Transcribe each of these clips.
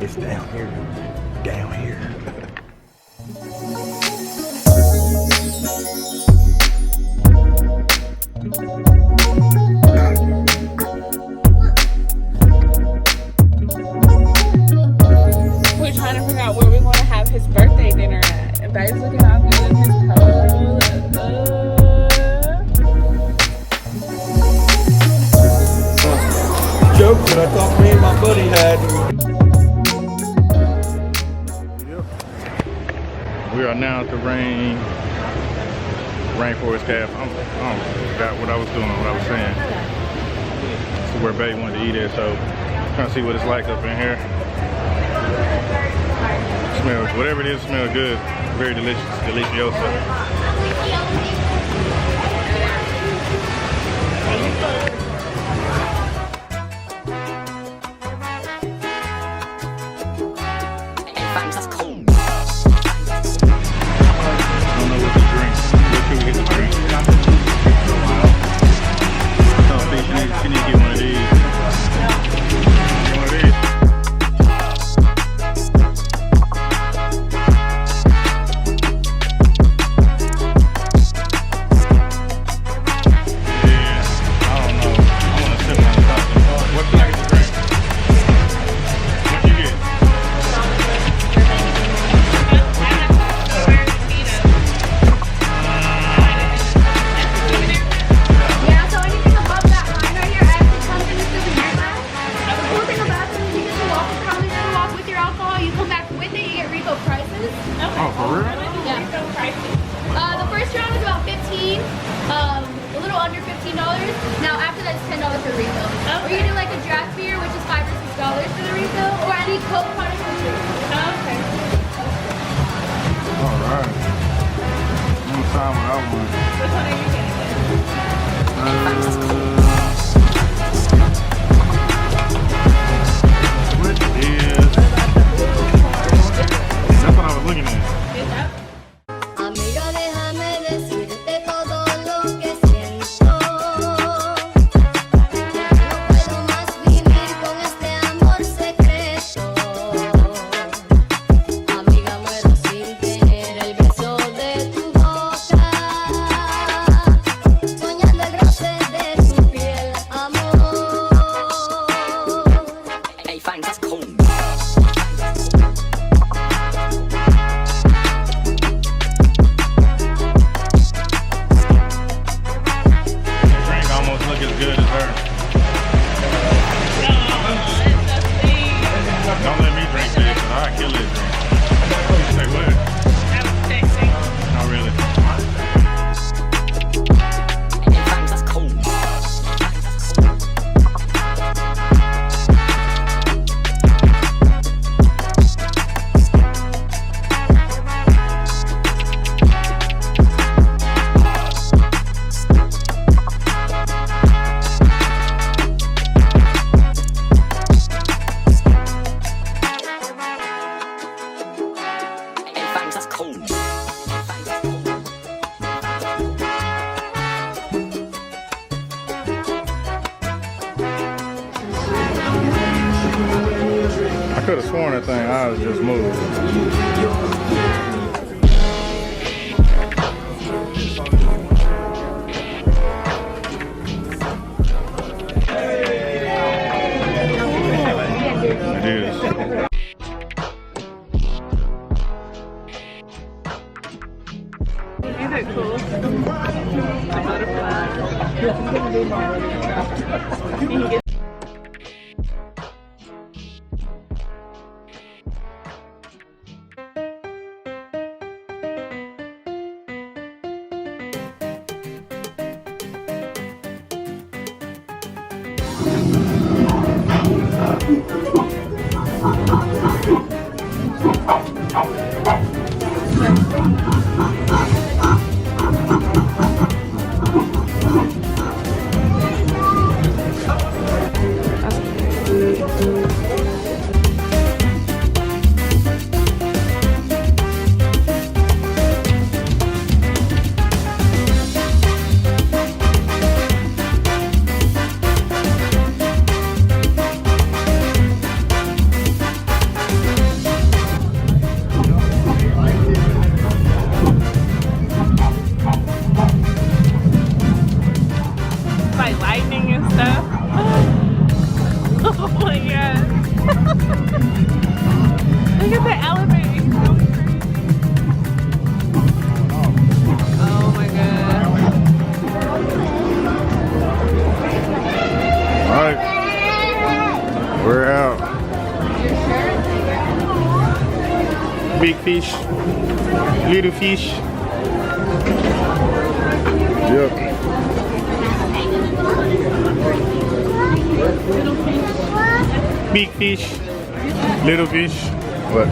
It's down here. Down here. We're trying to figure out where we want to have his birthday dinner at. And Babe's looking all good in his pose. Joke that I thought me and my buddy had. We are now at the Rainforest Cafe. I forgot what I was doing, what I was saying. This is where Babe wanted to eat at, so trying to see what it's like up in here. Smells, whatever it is, smells good. Very delicious, delicioso. Now after that it's $10 for the refill. Okay. Or you do like a draft beer, which is $5 or $6 for the refill, or any Coke product for free. Okay. All right. I'm gonna sign what I want. Which one are you getting? What is? That's what I was looking at. Is that? Amiga, déjame decirte todo lo que siento. No puedo más vivir con este amor secreto. Amiga, muero sin tener el beso de tu boca. Soñando el roce de tu piel, amor. Hey, fine, that's cool. Don't let me drink this, because I'll kill this drink. Say what? I was texting. Not really. I could have sworn that thing I was just moved. It is. These are cool. A butterfly. like lightning and stuff. Oh my god. Look at the elevator. It's so crazy. Oh my god. Alright. We're out. Big fish. Little fish. Yep. Big fish, little fish. What?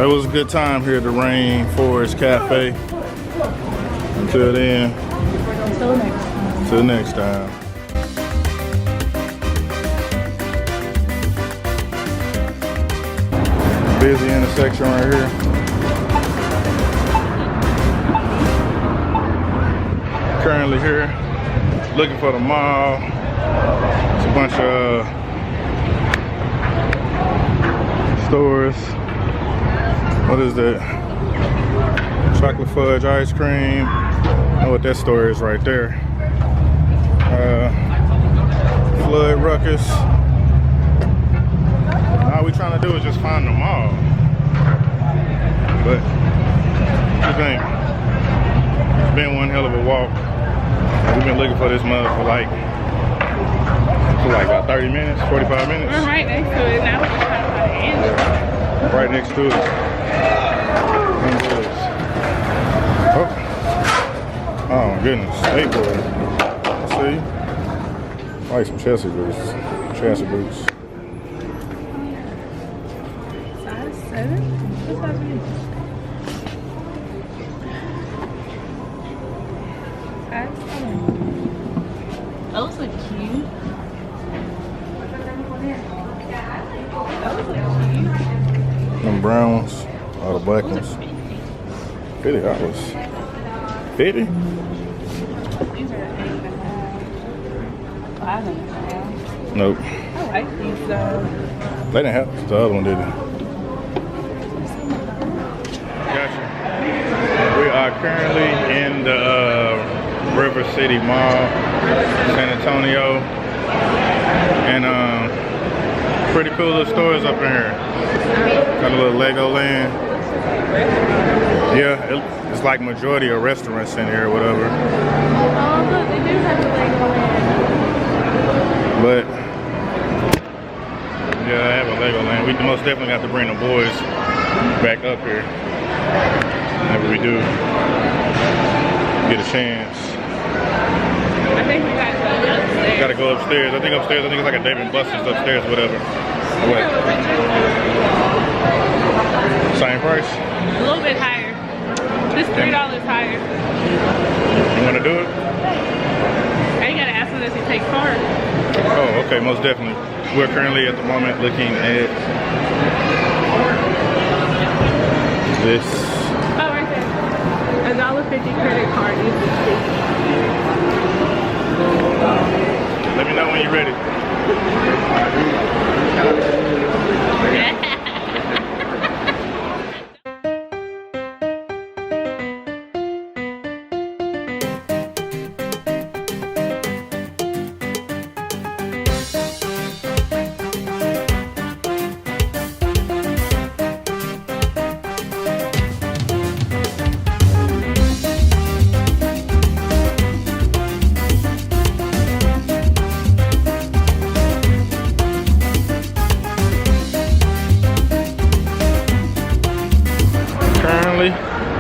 It was a good time here at the Rainforest Cafe. Until then, until next time. Busy intersection right here. Currently here, looking for the mall. It's a bunch of stores. What is that? Chocolate fudge ice cream. I know what that store is right there. Flood ruckus. All we trying to do is just find the mall. But I think it's been one hell of a walk. We've been looking for this mug for like about 30 minutes, 45 minutes. We're right next to it. Now we're just trying to find the engine. Right next to it. Oh my goodness, skateboard. Let's see. I like some Chelsea boots. Chelsea boots. Size 7? What size are you? Size 7. Those look cute. Those look cute. Them brown ones, or the black ones. $50. 50? These are 8.5. 5.5. Nope. I like these though. They didn't have the other one, did they? Gotcha. We are currently in the River City Mall, San Antonio, and pretty cool little stores up in here. Got a little Lego land. Yeah, it's like majority of restaurants in here or whatever. Oh look, they do have the Lego land. But yeah, I have a Lego land. We most definitely have to bring the boys back up here whenever we do get a chance. I think we gotta go upstairs. Gotta go upstairs. I think it's like a Dave & Buster's upstairs or whatever. Or what? Same price? A little bit higher. This $3 higher. You wanna do it? I ain't gotta ask them if they take cards. Oh, okay, most definitely. We're currently at the moment looking at this. Oh, right there. $1.50 credit card equals $50. Let me know when you're ready.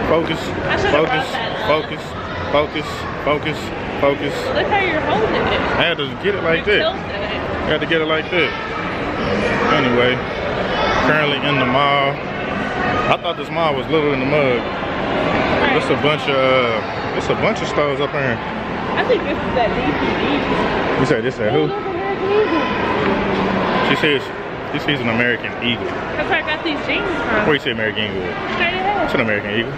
Focus, focus, focus, focus, focus, focus. Look how you're holding it. I had to get it like that. I had to get it like that. Anyway, currently in the mall. I thought this mall was little in the mug. Right. It's a bunch of stores up here. I think this is that DPD. You say this at who? Look, American Eagle. She says an American Eagle. That's where I got these jeans from. Where you say American Eagle? Straight ahead. It's an American Eagle.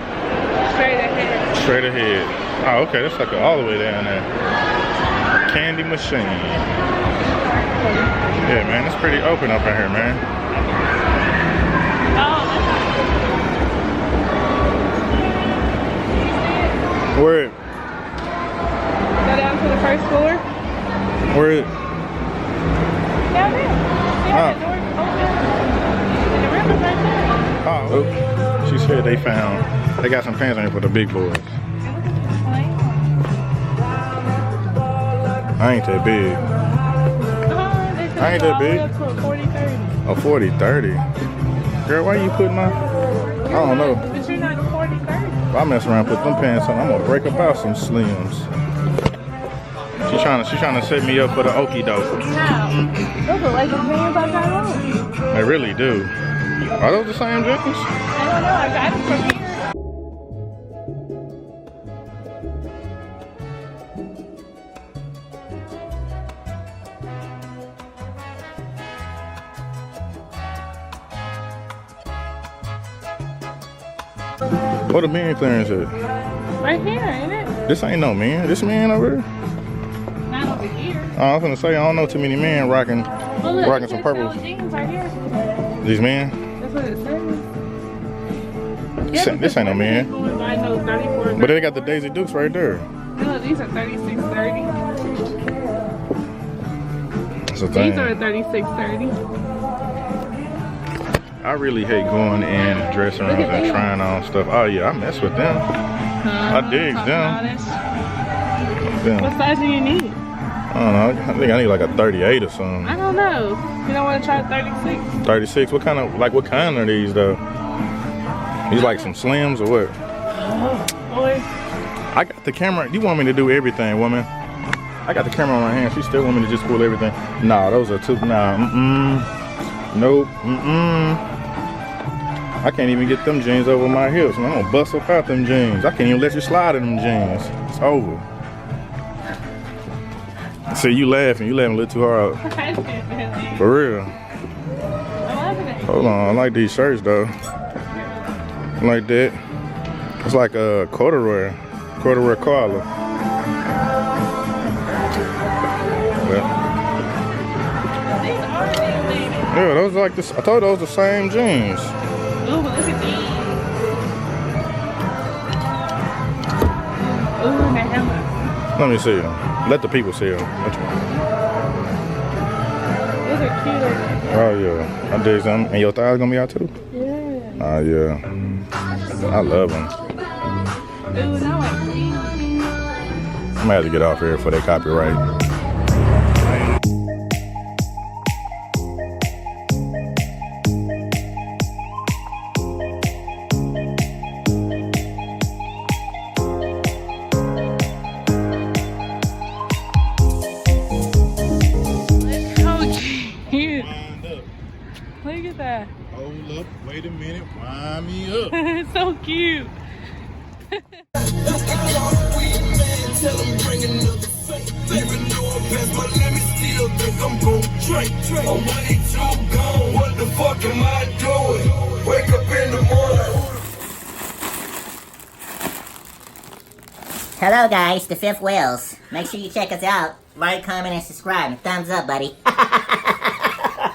Straight ahead. Straight ahead. Oh, okay. That's like all the way down there. Candy machine. Yeah, man. It's pretty open up in here, man. Oh, Where? go down to first floor. Where is it? Down there. Yeah, Oh. the door's open. The river's right there. Oh, she said they got some pants on here for the big boys. I ain't that big. I ain't that big. Up to a 40-30. A 40-30. Girl, why you putting my... I don't know. But you're not a 40-30. If I mess around and put them pants on, I'm gonna break about some slims. She trying to set me up for the okie doke. How? Those look like the pants I got on. They really do. Are those the same jeans? I don't know. I got them from here. What the men clearance at? Right here, ain't it? This ain't no men. This man over there? Not over here. I was gonna say, I don't know too many men rocking Well, look, rocking some purple. jeans right here. These men? That's what it says. This ain't no man. I know 34. But they got the Daisy Dukes right there. No, these are 36-30. That's the These thing. are 36-30. I really hate going in dressing rooms and trying on stuff. Oh yeah, I mess with them. I dig them. What size do you need? I don't know. I think I need like a 38 or something. I don't know. You don't want to try 36? 36. What kind are these though? These like some slims or what? Boy. I got the camera. You want me to do everything, woman? I got the camera on my hand. She still want me to just pull everything. Nah, those are too. Nah. Nope. I can't even get them jeans over my hips. I'm gonna bust up out them jeans. I can't even let you slide in them jeans. It's over. See, you laughing a little too hard. For real. Hold on, I like these shirts though. I like that. It's like a corduroy collar. Yeah, those are like this. I thought those were the same jeans. Ooh, look at these. Ooh, they have Let me see them. Let the people see them. Those are cute. Oh yeah, I dig them. And your thighs gonna be out too? Yeah. Oh yeah, I love them. Ooh, now I see. I'm gonna have to get off here for their copyright. Look at that. Hold up, wait a minute, wind me up. It's so cute. Hello guys, the Fifth Whales. Make sure you check us out. Like, comment, and subscribe. Thumbs up, buddy.